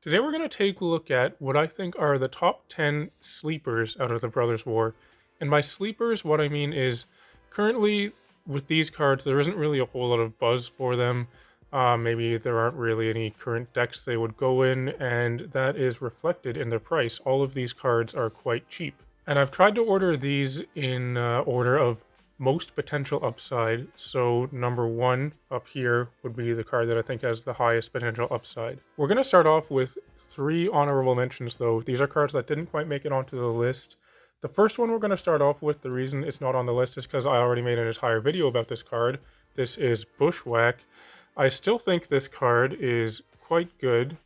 Today we're going to take a look at what I think are the top 10 sleepers out of the Brothers War. And by sleepers, what I mean is currently with these cards, there isn't really a whole lot of buzz for them. Maybe there aren't really any current decks they would go in, and that is reflected in their price. All of these cards are quite cheap. And I've tried to order these in order of most potential upside. So number one up here would be the card that I think has the highest potential upside. We're going to start off with three honorable mentions though. These are cards that didn't quite make it onto the list. The first one we're going to start off with, the reason it's not on the list is because I already made an entire video about this card. This is Bushwhack. I still think this card is quite good,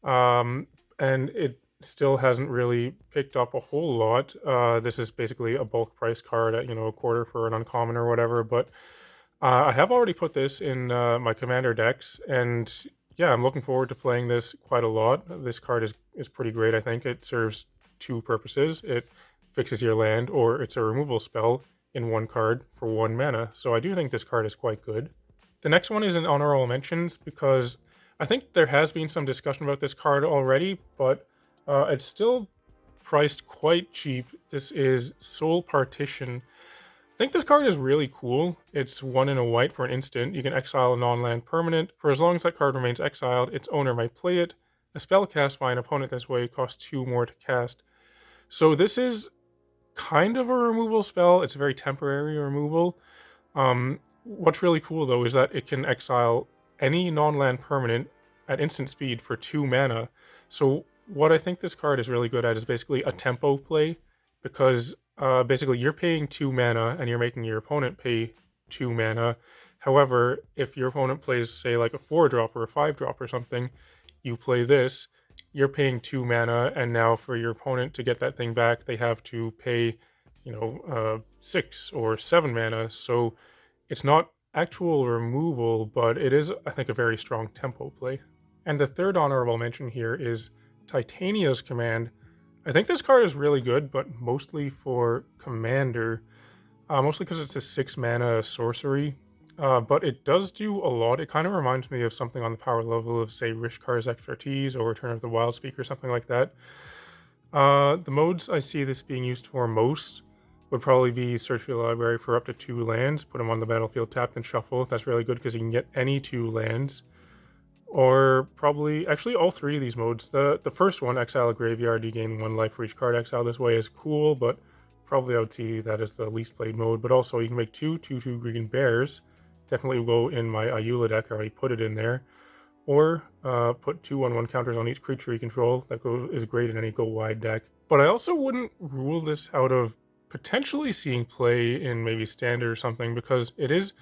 and it still hasn't really picked up a whole lot. This is basically a bulk price card at, a quarter for an uncommon or whatever, but I have already put this in my commander decks, and yeah, I'm looking forward to playing this quite a lot. This card is pretty great, I think. It serves two purposes. It fixes your land, or it's a removal spell in one card for 1 mana, so I do think this card is quite good. The next one is an honorable mentions because I think there has been some discussion about this card already, but it's still priced quite cheap. This is Soul Partition. I think this card is really cool. It's 1 and a white for an instant. You can exile a non-land permanent. For as long as that card remains exiled, its owner might play it. A spell cast by an opponent this way costs 2 more to cast. So this is kind of a removal spell. It's a very temporary removal. What's really cool though is that it can exile any non-land permanent at instant speed for 2 mana. So what I think this card is really good at is basically a tempo play, because basically you're paying 2 mana and you're making your opponent pay 2 mana. However, if your opponent plays, say, like a 4-drop or a 5-drop or something, you play this, you're paying 2 mana, and now for your opponent to get that thing back, they have to pay, 6 or 7 mana. So it's not actual removal, but it is, I think, a very strong tempo play. And the third honorable mention here is Titania's Command. I think this card is really good, but mostly for Commander. Mostly because it's a 6 mana sorcery. But it does do a lot. It kind of reminds me of something on the power level of, say, Rishkar's Expertise or Return of the Wildspeak or something like that. The modes I see this being used for most would probably be search your library for up to 2 lands, put them on the battlefield tapped and shuffle. That's really good because you can get any 2 lands. Or probably, actually all 3 of these modes. The first one, Exile a Graveyard, you gain 1 life for each card exiled this way, is cool, but probably I would see that as the least played mode. But also you can make 2/2/2 green bears. Definitely will go in my Ayula deck, I already put it in there. Or put 2/1/1 counters on each creature you control. That is great in any go wide deck. But I also wouldn't rule this out of potentially seeing play in maybe standard or something, because it is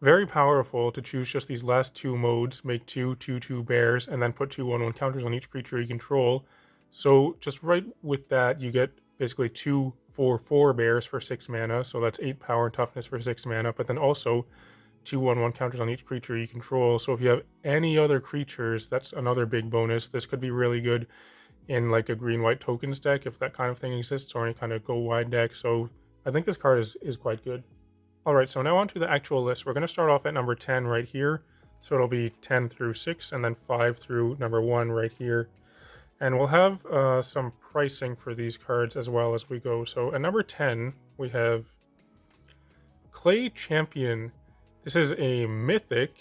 very powerful to choose just these last 2 modes, make 2/2/2 bears, and then put 2/1/1 counters on each creature you control. So just right with that, you get basically 2/4/4 bears for 6 mana, so that's 8 power and toughness for 6 mana, but then also 2/1/1 counters on each creature you control. So if you have any other creatures, that's another big bonus. This could be really good in like a green-white tokens deck, if that kind of thing exists, or any kind of go-wide deck. So I think this card is quite good. Alright, so now on to the actual list. We're going to start off at number 10 right here. So it'll be 10 through 6, and then 5 through number 1 right here. And we'll have some pricing for these cards as well as we go. So at number 10, we have Clay Champion. This is a mythic.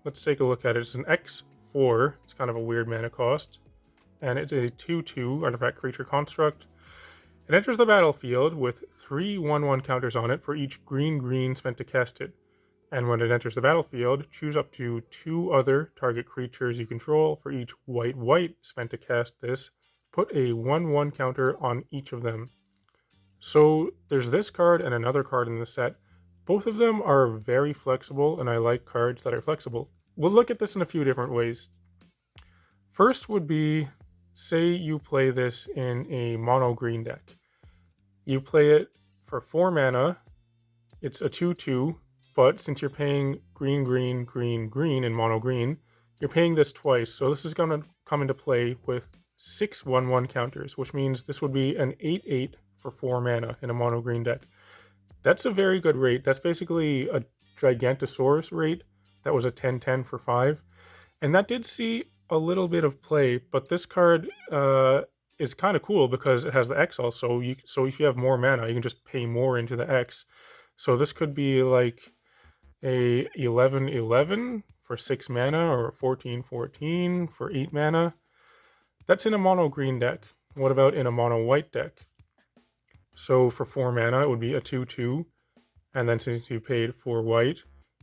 Let's take a look at it. It's an X4. It's kind of a weird mana cost. And it's a 2/2 artifact creature construct. It enters the battlefield with 3 1/1 counters on it for each green spent to cast it. And when it enters the battlefield, choose up to 2 other target creatures you control for each white spent to cast this. Put a 1/1 counter on each of them. So there's this card and another card in the set. Both of them are very flexible, and I like cards that are flexible. We'll look at this in a few different ways. First would be, say you play this in a mono green deck. You play it for 4 mana. It's a 2/2, but since you're paying green in mono green, you're paying this twice. So this is going to come into play with 6 1/1 counters, which means this would be an 8/8 for 4 mana in a mono green deck. That's a very good rate. That's basically a Gigantosaurus rate. That was a 10/10 for 5. And that did see a little bit of play, but this card is kind of cool because it has the Exile. So if you have more mana, you can just pay more into the X. So this could be like a 11/11 for 6 mana, or 14/14 for 8 mana. That's in a mono green deck. What about in a mono white deck? So for 4 mana, it would be a 2/2. And then since you paid 4 white,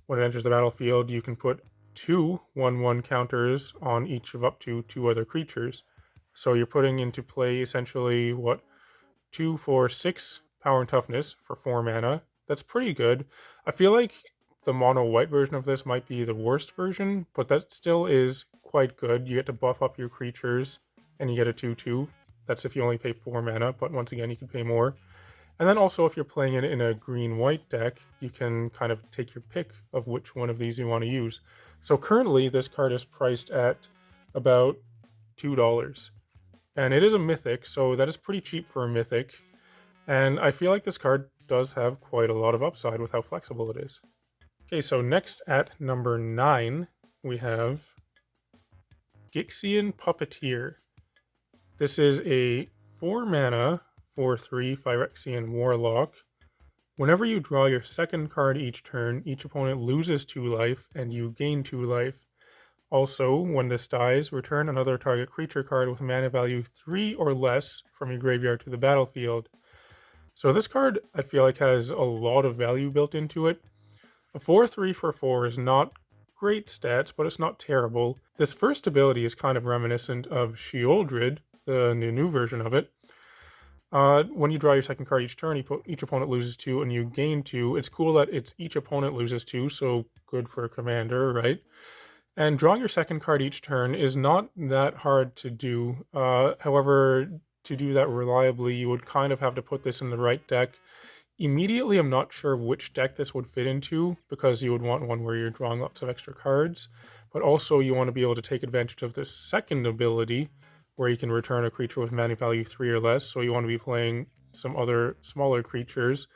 when it enters the battlefield, you can put 2 1/1 counters on each of up to 2 other creatures. So you're putting into play essentially, what, 2, 4, 6 power and toughness for 4 mana. That's pretty good. I feel like the mono white version of this might be the worst version, but that still is quite good. You get to buff up your creatures, and you get a 2/2. That's if you only pay 4 mana, but once again, you can pay more. And then also, if you're playing it in a green-white deck, you can kind of take your pick of which one of these you want to use. So currently, this card is priced at about $2. And it is a mythic, so that is pretty cheap for a mythic. And I feel like this card does have quite a lot of upside with how flexible it is. Okay, so next at number 9, we have Gixian Puppeteer. This is a 4 mana 4/3 Phyrexian Warlock. Whenever you draw your second card each turn, each opponent loses 2 life and you gain 2 life. Also, when this dies, return another target creature card with mana value 3 or less from your graveyard to the battlefield. So this card, I feel like, has a lot of value built into it. A 4/3 for 4 is not great stats, but it's not terrible. This first ability is kind of reminiscent of Sheoldred, the new version of it. When you draw your second card each turn, each opponent loses 2 and you gain 2. It's cool that it's each opponent loses 2, so good for a commander, right? And drawing your second card each turn is not that hard to do. However, to do that reliably, you would kind of have to put this in the right deck. Immediately, I'm not sure which deck this would fit into, because you would want one where you're drawing lots of extra cards, but also you want to be able to take advantage of this second ability, where you can return a creature with mana value 3 or less, so you want to be playing some other smaller creatures.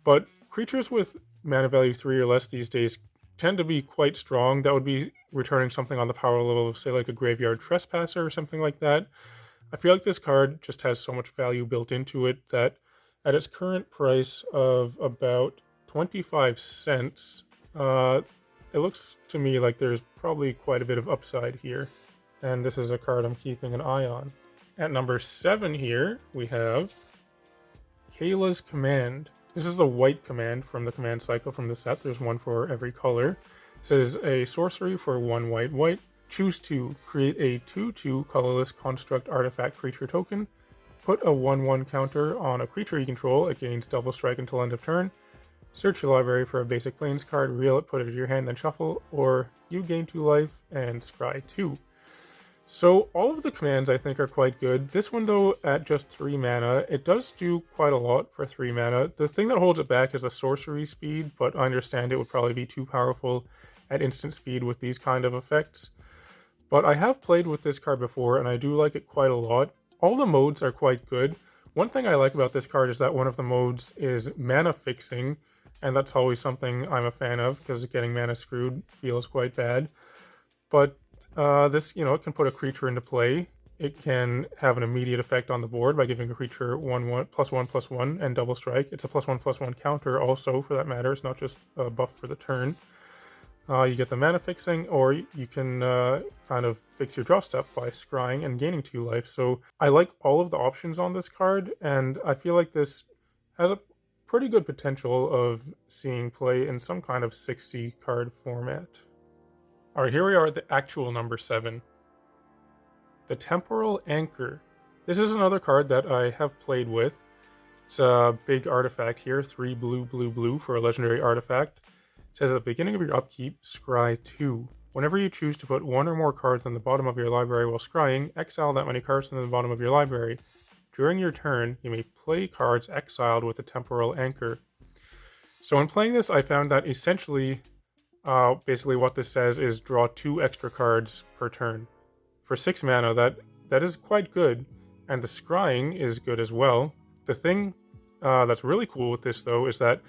But creatures with mana value 3 or less these days tend to be quite strong. That would be returning something on the power level of, say, like a Graveyard Trespasser or something like that. I feel like this card just has so much value built into it that at its current price of about 25 cents, it looks to me like there's probably quite a bit of upside here. And this is a card I'm keeping an eye on. At number 7 here, we have Kayla's Command. This is the white command from the command cycle from the set. There's one for every color. It says a sorcery for 1 white. Choose to create a 2/2 colorless construct artifact creature token. Put a 1/1 counter on a creature you control. It gains double strike until end of turn. Search your library for a basic plains card, reel it, put it into your hand, then shuffle, or you gain 2 life and scry 2. So all of the commands I think are quite good. This one though, at just 3 mana, it does do quite a lot for 3 mana. The thing that holds it back is the sorcery speed, but I understand it would probably be too powerful at instant speed with these kind of effects. But I have played with this card before, and I do like it quite a lot. All the modes are quite good. One thing I like about this card is that one of the modes is mana fixing, and that's always something I'm a fan of, because getting mana screwed feels quite bad. But this, it can put a creature into play. It can have an immediate effect on the board by giving a creature 1/1/+1/+1 and double strike. It's a +1/+1 counter also, for that matter. It's not just a buff for the turn. You get the mana fixing, or you can kind of fix your draw step by scrying and gaining 2 life. So I like all of the options on this card, and I feel like this has a pretty good potential of seeing play in some kind of 60 card format. Alright, here we are at the actual number 7. The Temporal Anchor. This is another card that I have played with. It's a big artifact here, 3 blue for a legendary artifact. It says at the beginning of your upkeep, scry 2. Whenever you choose to put 1 or more cards on the bottom of your library while scrying, exile that many cards from the bottom of your library. During your turn, you may play cards exiled with the Temporal Anchor. So in playing this, I found that essentially, basically what this says is draw 2 extra cards per turn. For 6 mana, that is quite good, and the scrying is good as well. The thing that's really cool with this, though, is that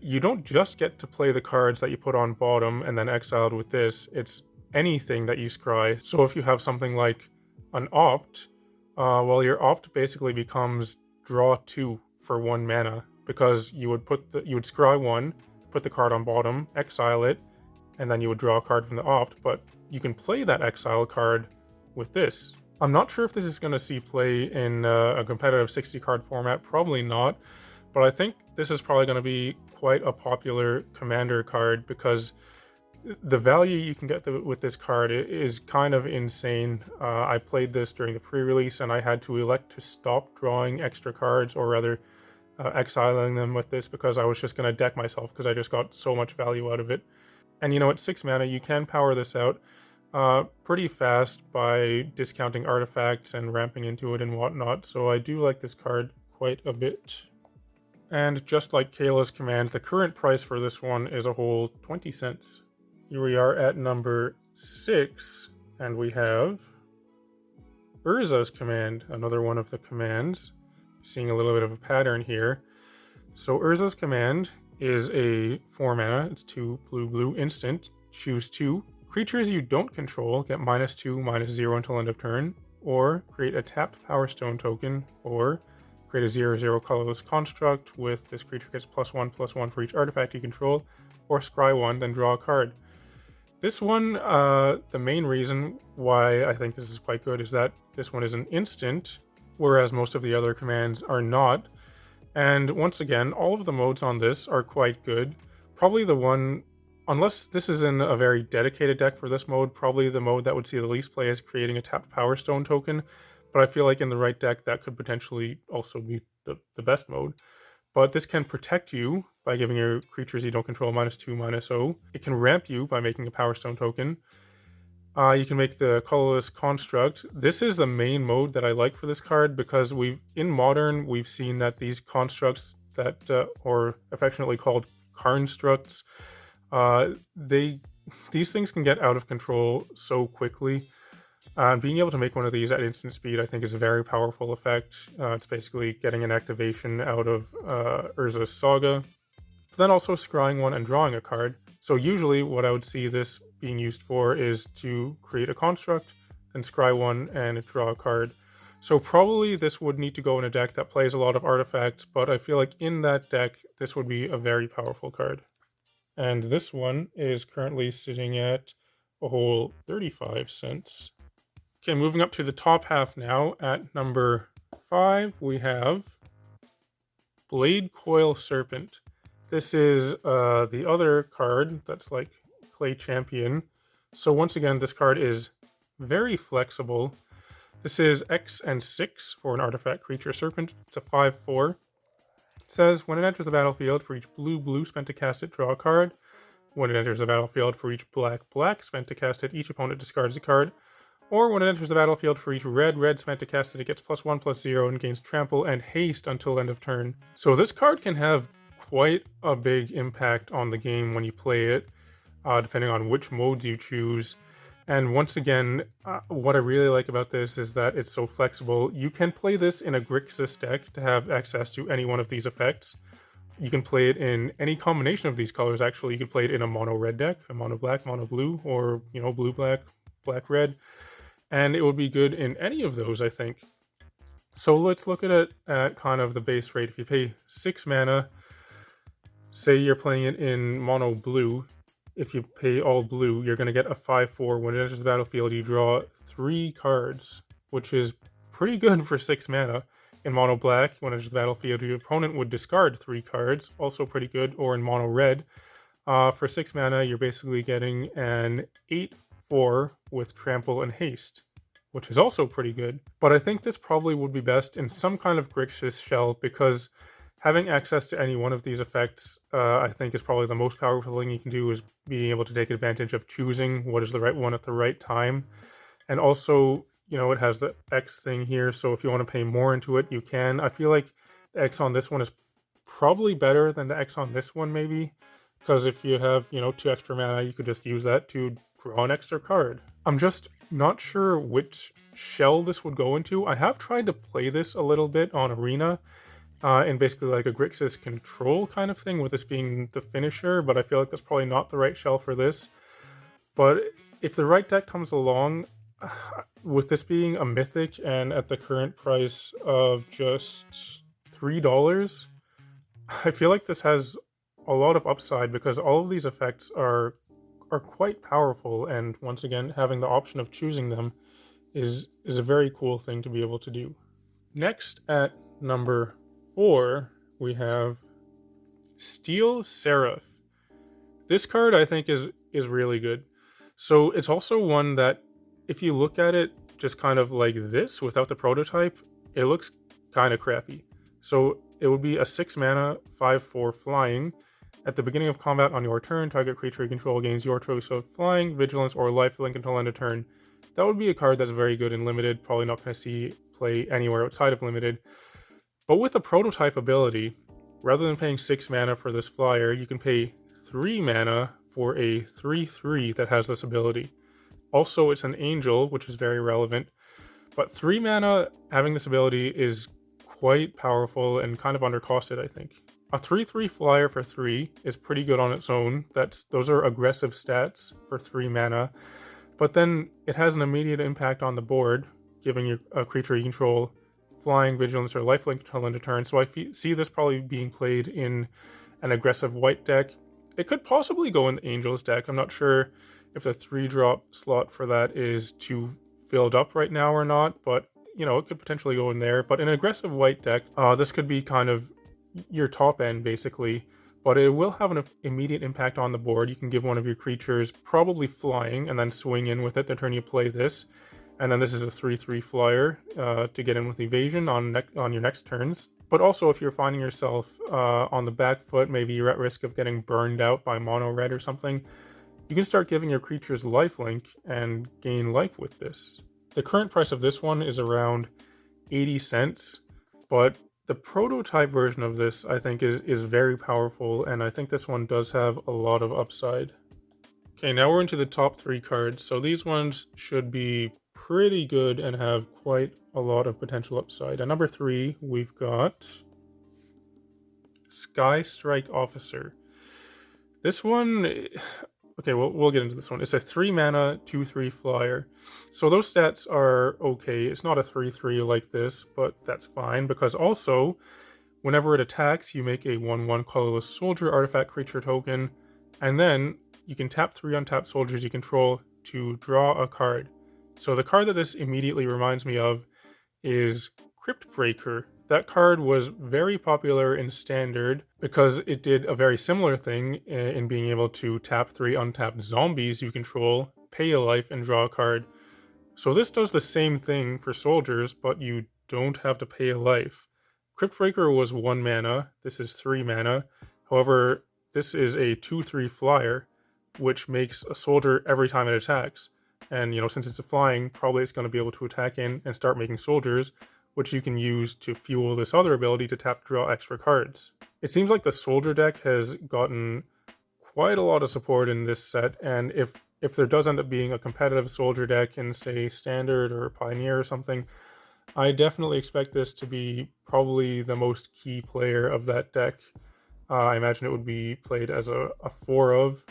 you don't just get to play the cards that you put on bottom and then exiled with this. It's anything that you scry. So if you have something like an Opt, well, your Opt basically becomes draw 2 for 1 mana, because you would scry 1, put the card on bottom, exile it, and then you would draw a card from the Opt, but you can play that exile card with this. I'm not sure if this is going to see play in a competitive 60 card format, probably not, but I think this is probably going to be quite a popular commander card, because the value you can get with this card is kind of insane. I played this during the pre-release and I had to elect to stop drawing extra cards, or rather exiling them with this, because I was just going to deck myself because I just got so much value out of it. And you know, at 6 mana, you can power this out pretty fast by discounting artifacts and ramping into it and whatnot, so I do like this card quite a bit. And just like Kayla's Command, the current price for this one is a whole 20 cents. Here we are at number 6, and we have Urza's Command, another one of the commands. Seeing a little bit of a pattern here. So Urza's Command is a 4 mana, it's 2 blue instant. Choose 2. Creatures you don't control get -2, -0 until end of turn, or create a tapped Power Stone token, or create a 0/0 colorless construct with this creature gets +1/+1 for each artifact you control, or scry 1, then draw a card. This one, the main reason why I think this is quite good is that this one is an instant, whereas most of the other commands are not. And once again, all of the modes on this are quite good. Probably the one, unless this is in a very dedicated deck for this mode, probably the mode that would see the least play is creating a tapped Power Stone token. But I feel like in the right deck, that could potentially also be the best mode. But this can protect you by giving your creatures you don't control -2, -0. It can ramp you by making a Power Stone token. You can make the colorless construct. This is the main mode that I like for this card, because in Modern we've seen that these constructs that, or affectionately called Karnstructs, these things can get out of control so quickly. Being able to make one of these at instant speed, I think, is a very powerful effect. It's basically getting an activation out of Urza's Saga, but then also scrying one and drawing a card. So usually what I would see this being used for is to create a construct, then scry one and draw a card. So probably this would need to go in a deck that plays a lot of artifacts, but I feel like in that deck, this would be a very powerful card. And this one is currently sitting at a whole 35 cents. Okay, moving up to the top half now. At number 5, we have Blade Coil Serpent. This is the other card that's like Clay Champion. So once again, this card is very flexible. This is X and 6 for an artifact creature serpent. It's a 5/4. It says, when it enters the battlefield, for each blue spent to cast it, draw a card. When it enters the battlefield, for each black spent to cast it, each opponent discards a card. Or when it enters the battlefield, for each red spent to cast it, it gets +1/+0 and gains trample and haste until end of turn. So this card can have quite a big impact on the game when you play it, depending on which modes you choose. And once again, what I really like about this is that it's so flexible. You can play this in a Grixis deck to have access to any one of these effects. You can play it in any combination of these colors, actually. You can play it in a mono red deck, a mono black, mono blue, or, blue black, black red. And it would be good in any of those, I think. So let's look at it at kind of the base rate. If you pay 6 mana, say you're playing it in mono blue, if you pay all blue, you're going to get a 5/4. When it enters the battlefield, you draw 3 cards, which is pretty good for 6 mana. In mono black, when it enters the battlefield, your opponent would discard 3 cards, also pretty good. Or in mono red, for 6 mana, you're basically getting an 8/4 with trample and haste, which is also pretty good. But I think this probably would be best in some kind of Grixis shell, because having access to any one of these effects, I think, is probably the most powerful thing you can do, is being able to take advantage of choosing what is the right one at the right time. And also, it has the X thing here, so if you want to pay more into it, you can. I feel like the X on this one is probably better than the X on this one, maybe, because if you have, 2 extra mana, you could just use that to draw an extra card. I'm just not sure which shell this would go into. I have tried to play this a little bit on Arena, in basically like a Grixis control kind of thing, with this being the finisher, but I feel like that's probably not the right shell for this. But if the right deck comes along, with this being a mythic and at the current price of just $3, I feel like this has a lot of upside because all of these effects are quite powerful, and once again, having the option of choosing them is a very cool thing to be able to do. Next at number 4, we have Steel Seraph. This card I think is really good. So it's also one that if you look at it just kind of like this without the prototype, it looks kind of crappy. So it would be a 6 mana 5/4 flying. At the beginning of combat on your turn, target creature you control gains your choice of flying, vigilance, or lifelink until end of turn. That would be a card that's very good in limited, probably not going to see play anywhere outside of limited. But with a prototype ability, rather than paying 6 mana for this flyer, you can pay 3 mana for a 3/3 that has this ability. Also, it's an angel, which is very relevant, but 3 mana having this ability is quite powerful and kind of undercosted, I think. A 3/3 flyer for 3 is pretty good on its own. Those are aggressive stats for 3 mana, but then it has an immediate impact on the board, giving a creature you control flying, vigilance, or lifelink until end of turn. So I see this probably being played in an aggressive white deck. It could possibly go in the Angels deck. I'm not sure if the 3-drop slot for that is too filled up right now or not, but it could potentially go in there. But in an aggressive white deck, this could be kind of your top end basically, but it will have an immediate impact on the board. You can give one of your creatures probably flying and then swing in with it the turn you play this, and then this is a 3/3 flyer to get in with evasion on your next turns. But also if you're finding yourself on the back foot, maybe you're at risk of getting burned out by mono red or something, you can start giving your creatures lifelink and gain life with this. The current price of this one is around 80 cents, but the prototype version of this, I think, is very powerful, and I think this one does have a lot of upside. Okay, now we're into the top 3 cards, so these ones should be pretty good and have quite a lot of potential upside. At number 3, we've got Sky Strike Officer. This one... Okay, we'll get into this one. It's a 3 mana 2/3 flyer. So those stats are okay. It's not a 3/3 like this, but that's fine because also, whenever it attacks, you make a 1/1 colorless soldier artifact creature token, and then you can tap 3 untapped soldiers you control to draw a card. So the card that this immediately reminds me of is Crypt Breaker. That card was very popular in Standard because it did a very similar thing in being able to tap 3 untapped zombies you control, pay a life, and draw a card. So this does the same thing for soldiers, but you don't have to pay a life. Crypt Breaker was 1 mana, this is 3 mana. However, this is a 2/3 flyer, which makes a soldier every time it attacks. And, since it's a flying, probably it's going to be able to attack in and start making soldiers, which you can use to fuel this other ability to tap to draw extra cards. It seems like the soldier deck has gotten quite a lot of support in this set, and if there does end up being a competitive soldier deck in, say, Standard or Pioneer or something, I definitely expect this to be probably the most key player of that deck. I imagine it would be played as a 4 of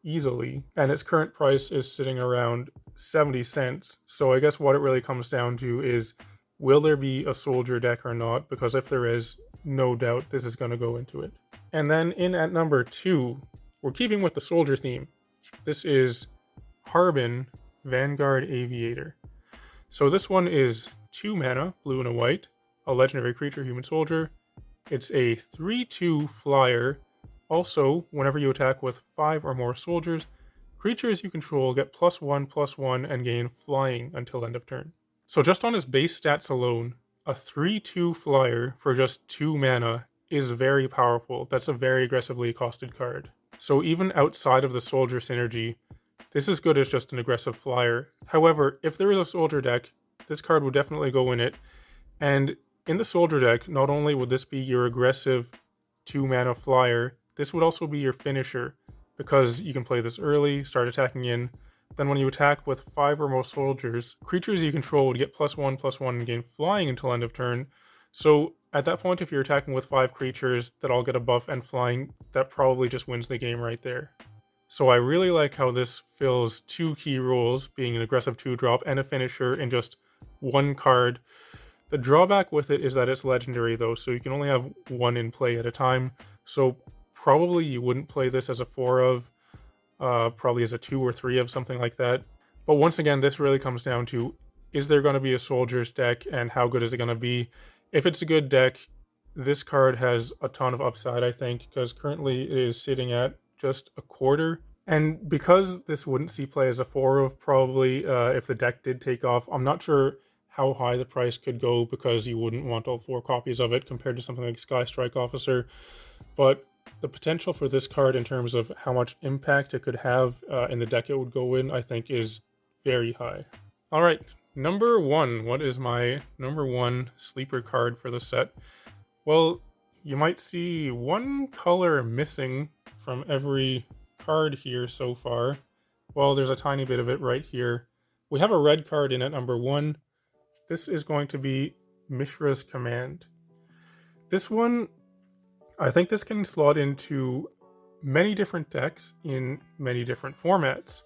easily, and its current price is sitting around 70 cents, so I guess what it really comes down to is, will there be a soldier deck or not? Because if there is, no doubt this is going to go into it. And then in at number 2, we're keeping with the soldier theme. This is Harbin, Vanguard Aviator. So this one is 2 mana, blue and a white, a legendary creature, human soldier. It's a 3/2 flyer. Also, whenever you attack with 5 or more soldiers, creatures you control get +1/+1 and gain flying until end of turn. So just on his base stats alone, a 3/2 flyer for just 2 mana is very powerful. That's a very aggressively costed card. So even outside of the soldier synergy, this is good as just an aggressive flyer. However, if there is a soldier deck, this card would definitely go in it. And in the soldier deck, not only would this be your aggressive 2 mana flyer, this would also be your finisher, because you can play this early, start attacking in. Then when you attack with 5 or more soldiers, creatures you control would get +1/+1 and gain flying until end of turn. So at that point, if you're attacking with 5 creatures that all get a buff and flying, that probably just wins the game right there. So I really like how this fills two key roles, being an aggressive 2-drop and a finisher in just one card. The drawback with it is that it's legendary though, so you can only have one in play at a time. So probably you wouldn't play this as a 4 of, probably as a 2 or 3 of, something like that. But once again, this really comes down to, is there going to be a Soldiers deck and how good is it going to be? If it's a good deck, this card has a ton of upside, I think, because currently it is sitting at just a quarter. And because this wouldn't see play as a 4 of, probably, if the deck did take off, I'm not sure how high the price could go because you wouldn't want all 4 copies of it compared to something like Sky Strike Officer. But the potential for this card in terms of how much impact it could have in the deck it would go in, I think is very high. All right, number 1. What is my number 1 sleeper card for the set? Well, you might see one color missing from every card here so far. Well, there's a tiny bit of it right here. We have a red card in at number 1. This is going to be Mishra's Command. This one, I think this can slot into many different decks in many different formats.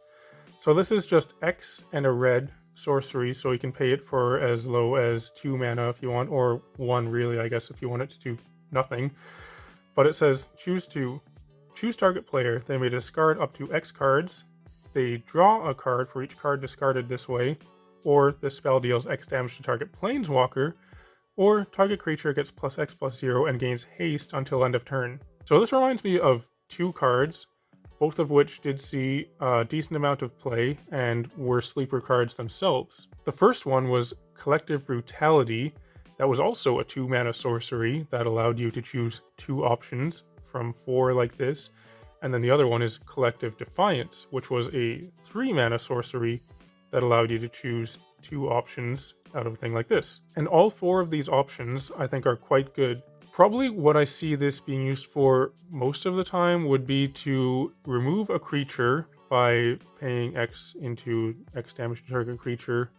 So this is just X and a red sorcery, so you can pay it for as low as 2 mana if you want, or 1 really, I guess, if you want it to do nothing. But it says, choose target player. They may discard up to X cards. They draw a card for each card discarded this way, or the spell deals X damage to target planeswalker, or target creature gets +X/+0 and gains haste until end of turn. So this reminds me of 2 cards, both of which did see a decent amount of play and were sleeper cards themselves. The first one was Collective Brutality. That was also a 2 mana sorcery that allowed you to choose 2 options from 4 like this. And then the other one is Collective Defiance, which was a 3 mana sorcery that allowed you to choose 2 options out of a thing like this. And all 4 of these options I think are quite good. Probably what I see this being used for most of the time would be to remove a creature by paying X into X damage to target creature,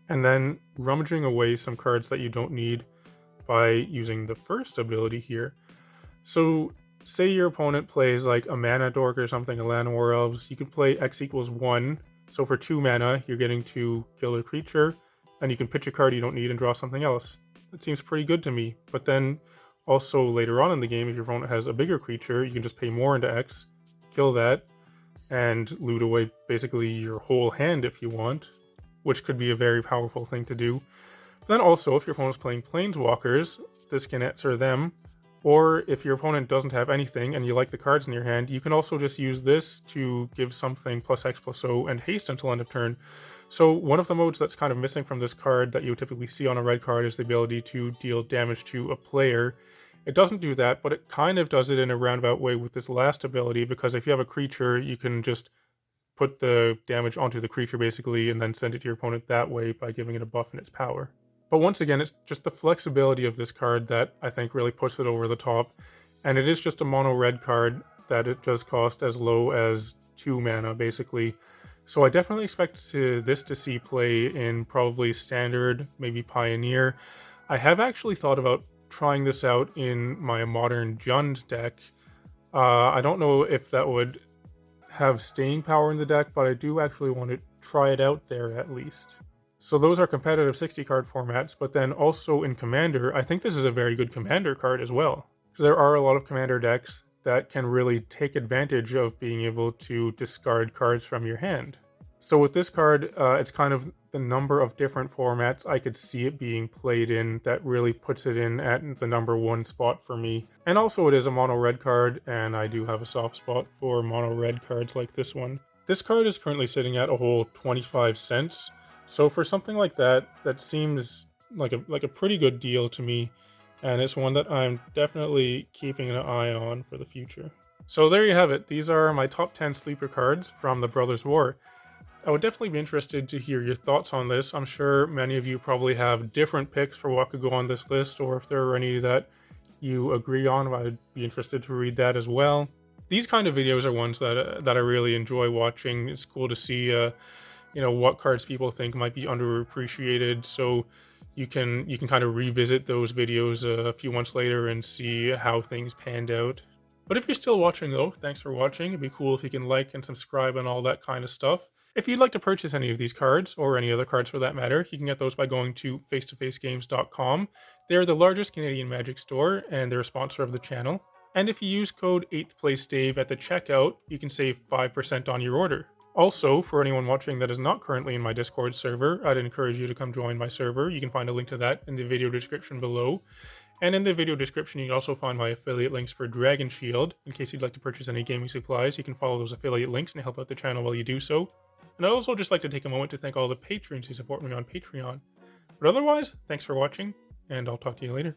and then rummaging away some cards that you don't need by using the first ability here. So say your opponent plays like a Mana Dork or something, a Llanowar Elves, you could play X equals 1. So for 2 mana, you're getting to kill a creature, and you can pitch a card you don't need and draw something else. That seems pretty good to me. But then also later on in the game, if your opponent has a bigger creature, you can just pay more into X, kill that, and loot away basically your whole hand if you want, which could be a very powerful thing to do. But then also, if your opponent's playing Planeswalkers, this can answer them. Or if your opponent doesn't have anything and you like the cards in your hand, you can also just use this to give something +X/+0 and haste until end of turn. So one of the modes that's kind of missing from this card that you would typically see on a red card is the ability to deal damage to a player. It doesn't do that, but it kind of does it in a roundabout way with this last ability, because if you have a creature, you can just put the damage onto the creature basically and then send it to your opponent that way by giving it a buff in its power. But once again, it's just the flexibility of this card that I think really puts it over the top. And it is just a mono red card that it does cost as low as 2 mana basically. So I definitely expect this to see play in probably Standard, maybe Pioneer. I have actually thought about trying this out in my Modern Jund deck. I don't know if that would have staying power in the deck, but I do actually want to try it out there at least. So those are competitive 60 card formats, but then also in Commander, I think this is a very good Commander card as well. There are a lot of Commander decks that can really take advantage of being able to discard cards from your hand. So with this card, it's kind of the number of different formats I could see it being played in that really puts it in at the number 1 spot for me. And also it is a mono red card, and I do have a soft spot for mono red cards like this one. This card is currently sitting at a whole 25 cents. So for something like that, that seems like a pretty good deal to me, and it's one that I'm definitely keeping an eye on for the future. So there you have it. These are my top 10 sleeper cards from the Brothers War. I would definitely be interested to hear your thoughts on this. I'm sure many of you probably have different picks for what could go on this list, or if there are any that you agree on, I'd be interested to read that as well. These kind of videos are ones that I really enjoy watching. It's cool to see what cards people think might be underappreciated, so you can kind of revisit those videos a few months later and see how things panned out. But if you're still watching though, thanks for watching. It'd be cool if you can like and subscribe and all that kind of stuff. If you'd like to purchase any of these cards, or any other cards for that matter, you can get those by going to face2facegames.com. They're the largest Canadian Magic store, and they're a sponsor of the channel. And if you use code 8th Place Dave at the checkout, you can save 5% on your order. Also, for anyone watching that is not currently in my Discord server, I'd encourage you to come join my server. You can find a link to that in the video description below. And in the video description, you can also find my affiliate links for Dragon Shield. In case you'd like to purchase any gaming supplies, you can follow those affiliate links and help out the channel while you do so. And I'd also just like to take a moment to thank all the patrons who support me on Patreon. But otherwise, thanks for watching, and I'll talk to you later.